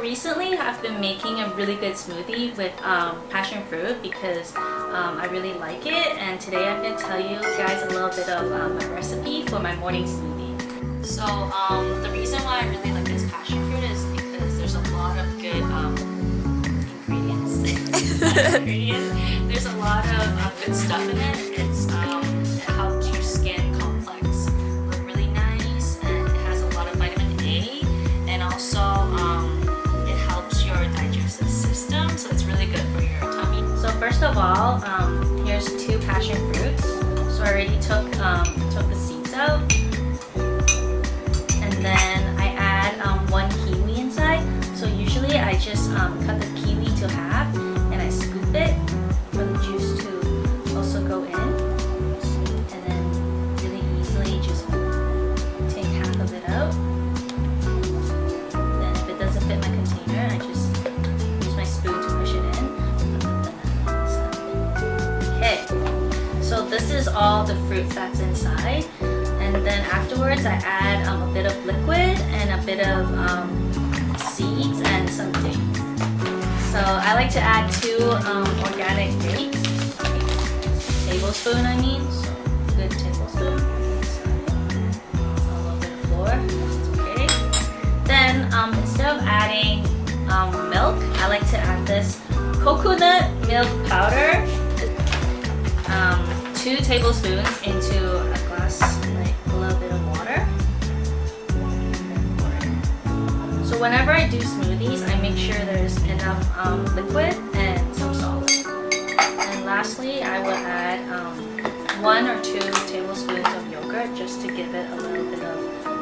recently I've been making a really good smoothie with passion fruit because I really like it, and today I'm going to tell you guys a little bit of my recipe for my morning smoothie. So the reason why I really like this passion fruit is because there's a lot of good ingredients. There's a lot of good stuff in it. It helps your skin complex look really nice, and it has a lot of vitamin A, and also it helps your digestive system, so it's really good for your tummy. So first of all, here's 2 passion fruits. So I already took the seeds out, and then I add 1 kiwi inside. So usually I just cut the kiwi to half and I scoop it for the juice to also go in, and then really easily just take half of it out. Then if it doesn't fit my container, I just use my spoon to push it in. Okay, so this is all the fruit that's inside, and then afterwards I add a bit of liquid and a bit of seeds and some dates. So I like to add 2 organic dates, tablespoon I mean, so good tablespoon. A little bit of flour, it's okay. Then instead of adding milk, I like to add this coconut milk powder, 2 tablespoons into a glass, like a little bit of water. So whenever I do smoothies, I make sure there's enough liquid and some solid. And lastly, I will add 1 or 2 tablespoons of yogurt just to give it a little bit of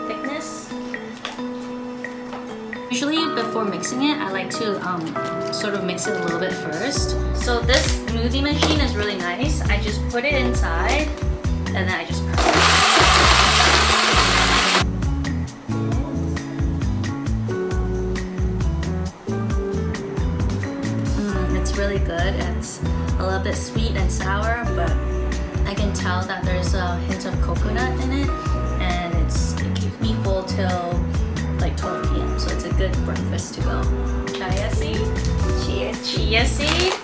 thickness. Usually before mixing it, I like to sort of mix it a little bit first. So this smoothie machine is really nice. I just put it inside and then I just press it. Really good. It's a little bit sweet and sour, but I can tell that there's a hint of coconut in it, and it keeps me full till like 12 p.m. So it's a good breakfast to go. Chia seed. Cheers, chia seed.